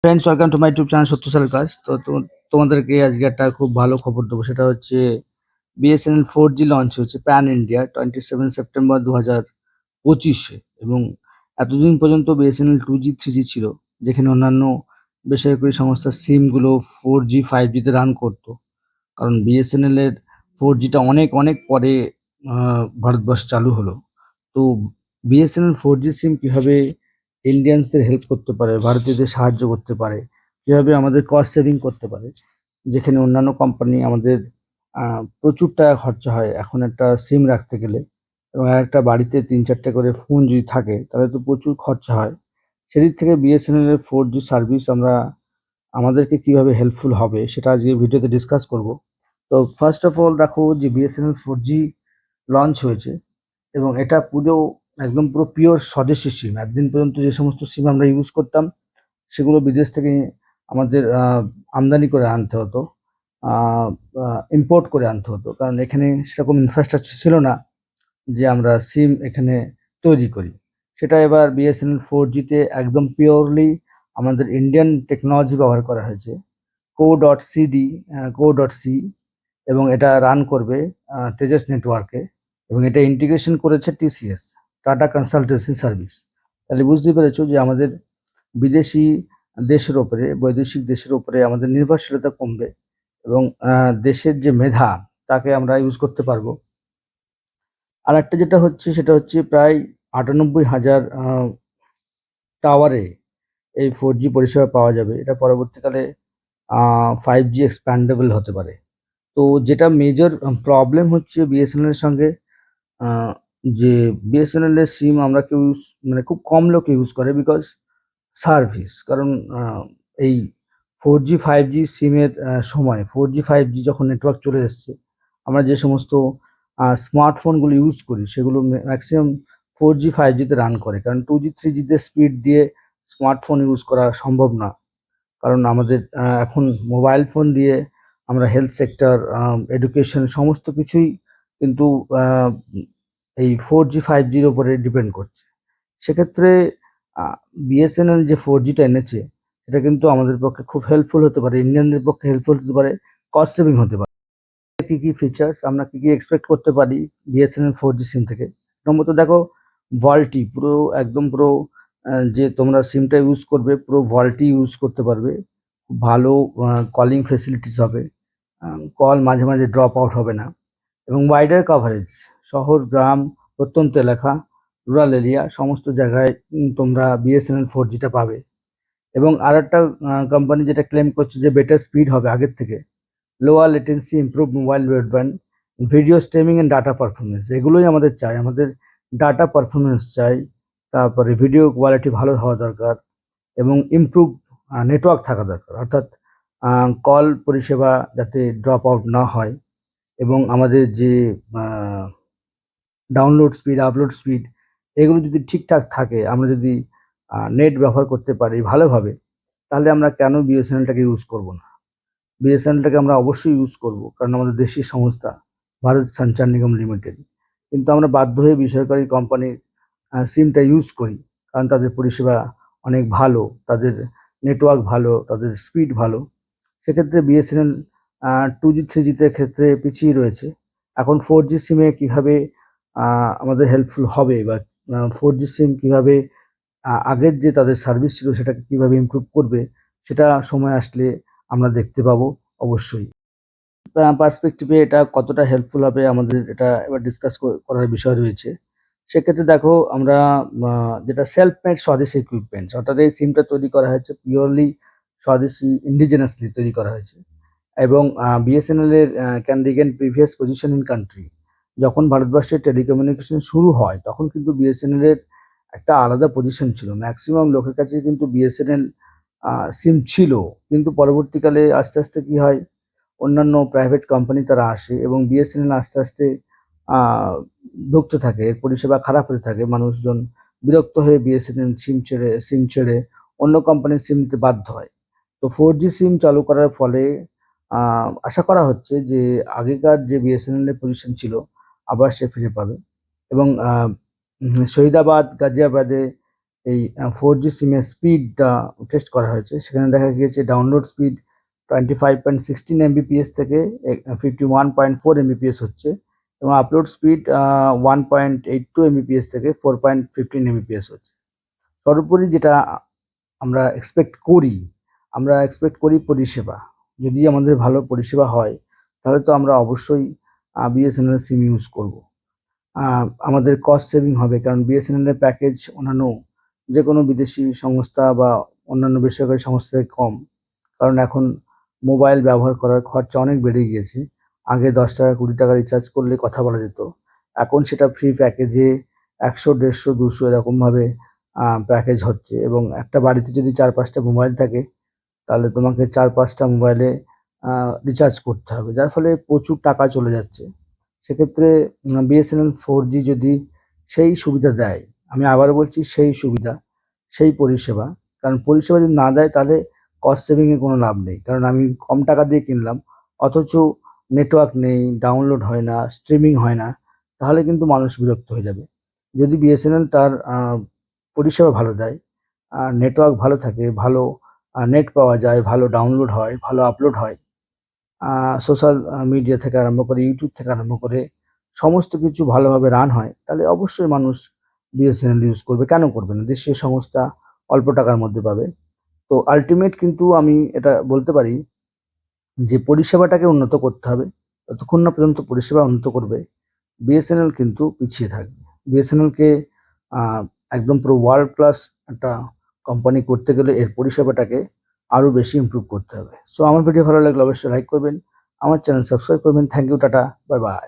Friends, welcome to my YouTube channel সত্য সালের কাজ। তোমাদেরকে আজকে একটা খুব ভালো খবর দেবো। সেটা হচ্ছে বিএসএনএল 4G লঞ্চ হয়েছে প্যান ইন্ডিয়া 27 সেপ্টেম্বর 2025-এ। এবং এতদিন পর্যন্ত বিএসএনএল 2G 3G ছিল, যেখানে অন্যান্য বেসরকারি সংস্থার সিমগুলো 4G 5Gতে রান করতো। কারণ বিএসএনএল এর 4Gটা অনেক অনেক পরে ভারতবর্ষে চালু হলো। তো বিএসএনএল 4G সিম কীভাবে ইন্ডিয়ানসদের হেল্প করতে পারে, ভারতীয়দের সাহায্য করতে পারে, কীভাবে আমাদের কস্ট সেভিং করতে পারে, যেখানে অন্যান্য কোম্পানি আমাদের প্রচুর টাকা খরচা হয় এখন একটা সিম রাখতে গেলে, এবং একটা বাড়িতে 3-4টে করে ফোন যদি থাকে তাহলে তো প্রচুর খরচা হয়। সেদিক থেকে বিএসএনএল এর 4G সার্ভিস আমাদেরকে কীভাবে হেল্পফুল হবে সেটা আজকে ভিডিওতে ডিসকাস করব। তো ফার্স্ট অফ অল দেখো যে বিএসএনএল 4G লঞ্চ হয়েছে, এবং এটা পুরো পিওর স্বদেশি সিম। একদিন পর্যন্ত যে সমস্ত সিম আমরা ইউজ করতাম সেগুলো বিদেশ থেকে আমাদের আমদানি করে আনতে হতো, ইম্পোর্ট করে আনতে হতো, কারণ এখানে সেরকম ইনফ্রাস্ট্রাকচার ছিল না যে আমরা সিম এখানে তৈরি করি। সেটা এবার বিএসএনএল 4Gতে একদম পিওরলি আমাদের ইন্ডিয়ান টেকনোলজি ব্যবহার করা হয়েছে, co.cd, এবং এটা রান করবে তেজস নেটওয়ার্কে, এবং এটা ইন্টিগ্রেশন করেছে টিসিএস, টাটা কনসালটেন্সি সার্ভিস। তাহলে বুঝতেই পেরেছো যে আমাদের বিদেশি বৈদেশিক দেশের ওপরে আমাদের নির্ভরশীলতা কমবে, এবং দেশের যে মেধা তাকে আমরা ইউজ করতে পারবো। আর একটা যেটা হচ্ছে সেটা হচ্ছে প্রায় 98,000 টাওয়ারে এই 4G পরিষেবা পাওয়া যাবে। এটা পরবর্তীকালে 5G এক্সপ্যান্ডেবল হতে পারে। তো যেটা মেজর প্রবলেম হচ্ছে বিএসএনএল এর সঙ্গে, আহ, যে বিএসএনএল এর সিম আমরা কেউ মানে খুব কম লোক ইউজ করে, বিকজ সার্ভিস। কারণ এই 4G 5G সিমের সময় 4G 5G যখন নেটওয়ার্ক চলে এসছে, আমরা যে সমস্ত স্মার্টফোনগুলো ইউজ করি সেগুলো ম্যাক্সিমাম 4G 5Gতে রান করে, কারণ 2G 3Gতে স্পিড দিয়ে স্মার্টফোন ইউজ করা সম্ভব না। কারণ আমাদের এখন মোবাইল ফোন দিয়ে আমরা হেলথ সেক্টর, এডুকেশন সমস্ত কিছুই কিন্তু আহ, এই 4G 5Gর উপরে ডিপেন্ড করছে। সেক্ষেত্রে বিএসএনএল যে 4Gটা এনেছে সেটা কিন্তু আমাদের পক্ষে খুব হেল্পফুল হতে পারে, ইন্ডিয়ানদের পক্ষে হেল্পফুল হতে পারে, কস্ট সেভিং হতে পারে। কি কি ফিচার্স আমরা কি কি এক্সপেক্ট করতে পারি বিএসএনএল 4G সিম থেকে? নম্বর দেখো, ভল্টি পুরো একদম পুরো যে তোমরা সিমটা ইউজ করবে পুরো ভল্টি ইউজ করতে পারবে। খুব ভালো কলিং ফেসিলিটিস হবে, কল মাঝে মাঝে ড্রপ আউট হবে না, এবং ওয়াইডার কভারেজ, শহর, গ্রাম, প্রত্যন্ত এলাকা, রুরাল এরিয়া সমস্ত জায়গায় তোমরা বিএসএনএল 4Gটা পাবে। এবং আর একটা কোম্পানি যেটা ক্লেম করছে যে বেটার স্পিড হবে আগের থেকে, lower latency, improve mobile broadband, video streaming and data performance, এগুলোই আমাদের চাই। আমাদের ডাটা পারফরমেন্স চাই, তারপরে ভিডিও কোয়ালিটি ভালো হওয়া দরকার, এবং ইমপ্রুভ নেটওয়ার্ক থাকা দরকার, অর্থাৎ কল পরিষেবা যাতে ড্রপ আউট না হয়, এবং আমাদের যে ডাউনলোড স্পিড, আপলোড স্পিড, এগুলো যদি ঠিকঠাক থাকে, আমরা যদি নেট ব্যবহার করতে পারি ভালোভাবে, তাহলে আমরা কেন বিএসএনএলটাকে ইউজ করব না? বিএসএনএলটাকে আমরা অবশ্যই ইউজ করব, কারণ আমাদের দেশীয় সংস্থা ভারত সঞ্চার নিগম লিমিটেড। কিন্তু আমরা বাধ্য হয়ে বেসরকারি কোম্পানির সিমটা ইউজ করি, কারণ তাদের পরিষেবা অনেক ভালো, তাদের নেটওয়ার্ক ভালো, তাদের স্পিড ভালো। সেক্ষেত্রে বিএসএনএল 2G 3Gতে ক্ষেত্রে পিছিয়ে রয়েছে। এখন 4G সিমে কীভাবে আমাদের হেল্পফুল হবে, বা 4G সিম কীভাবে আগের যে তাদের সার্ভিস ছিল সেটাকে কীভাবে ইমপ্রুভ করবে, সেটা সময় আসলে আমরা দেখতে পাবো অবশ্যই। পার্সপেক্টিভে এটা কতটা হেল্পফুল হবে আমাদের এটা এবার ডিসকাস করার বিষয় রয়েছে। সেক্ষেত্রে দেখো, আমরা যেটা সেলফ মেড স্বদেশি ইকুইপমেন্টস, অর্থাৎ এই সিমটা তৈরি করা হয়েছে পিওরলি স্বদেশি, ইন্ডিজেনাসলি তৈরি করা হয়েছে। এবং বিএসএনএল এর can regain previous position in country. যখন ভারতবর্ষে টেলিকমিউনিকেশন শুরু হয় তখন কিন্তু বিএসএনএল এর একটা আলাদা পজিশন ছিল, ম্যাক্সিমাম লোকের কাছে কিন্তু বিএসএনএল সিম ছিল। কিন্তু পরবর্তীকালে আস্তে আস্তে কি হয়, অন্যান্য প্রাইভেট কোম্পানি তারা আসে, এবং বিএসএনএল আস্তে আস্তে ধুঁকতে থাকে, এর পরিষেবা খারাপ হতে থাকে, মানুষজন বিরক্ত হয়ে বিএসএনএল সিম ছেড়ে অন্য কোম্পানির সিম নিতে বাধ্য হয়। তো 4G সিম চালু করার ফলে আশা করা হচ্ছে যে আগেকার যে বিএসএনএল এর পজিশন ছিল আবার সে ফিরে পাবে। এবং শহীদাবাদ, গাজিয়াবাদে এই 4G সিমের স্পিডটা টেস্ট করা হয়েছে। সেখানে দেখা গিয়েছে ডাউনলোড স্পিড 25.16 Mbps থেকে 51.4 Mbps হচ্ছে এবং আপলোড স্পিড 1.82 Mbps থেকে 4.15 Mbps হচ্ছে। সর্বোপরি যেটা আমরা এক্সপেক্ট করি পরিষেবা। যদি আমাদের ভালো পরিষেবা হয় তাহলে তো আমরা অবশ্যই বিএসএনএল সিম ইউজ করব। আমাদের কস্ট সেভিং হবে, কারণ বিএসএনএল এর প্যাকেজ অন্যান্য যে কোনো বিদেশি সংস্থা বা অন্যান্য বেসরকারি সংস্থা থেকে কম। কারণ এখন মোবাইল ব্যবহার করার খরচা অনেক বেড়ে গিয়েছে। আগে 10 টাকা 20 টাকা রিচার্জ করলে কথা বলা যেত। এখন সেটা ফ্রি প্যাকেজে 100, 150, 200 এরকমভাবে প্যাকেজ হচ্ছে এবং একটা বাড়িতে যদি 4-5টা মোবাইল থাকে তাহলে তোমাকে 4-5টা মোবাইলে রিচার্জ করতে হবে। যার ফলে প্রচুর টাকা চলে যাচ্ছে। সেক্ষেত্রে বিএসএনএল 4G যদি সেই সুবিধা দেয়, আমি আবারও বলছি সেই সুবিধা, সেই পরিষেবা, কারণ পরিষেবা যদি না দেয় তাহলে কস্ট সেভিংয়ে কোনো লাভ নেই। কারণ আমি কম টাকা দিয়ে কিনলাম অথচ নেটওয়ার্ক নেই, ডাউনলোড হয় না, স্ট্রিমিং হয় না, তাহলে কিন্তু মানুষ বিরক্ত হয়ে যাবে। যদি বিএসএনএল তার পরিষেবা ভালো দেয়, নেটওয়ার্ক ভালো থাকে, ভালো নেট পাওয়া যায়, ভালো ডাউনলোড হয়, ভালো আপলোড হয়, সোশ্যাল মিডিয়া থেকে আরম্ভ করে ইউটিউব থেকে আরম্ভ করে সমস্ত কিছু ভালোভাবে রান হয়, তাহলে অবশ্যই মানুষ বিএসএনএল ইউজ করবে। কেন করবে না? দেশীয় সংস্থা অল্প টাকার মধ্যে পাবে। তো আল্টিমেট কিন্তু আমি এটা বলতে পারি যে পরিষেবাটাকে উন্নত করতে হবে। যতক্ষণ না পর্যন্ত পরিষেবা উন্নত করবে বিএসএনএল কিন্তু পিছিয়ে থাকবে। বিএসএনএলকে একদম পুরো ওয়ার্ল্ড ক্লাস একটা কোম্পানি করতে গেলে এর পরিষেবাটাকে আরও বেশি ইমপ্রুভ করতে হবে। সো আমার ভিডিও ভালো লাগলে অবশ্যই লাইক করবেন, আমার চ্যানেল সাবস্ক্রাইব করবেন। Thank you, tata, bye by.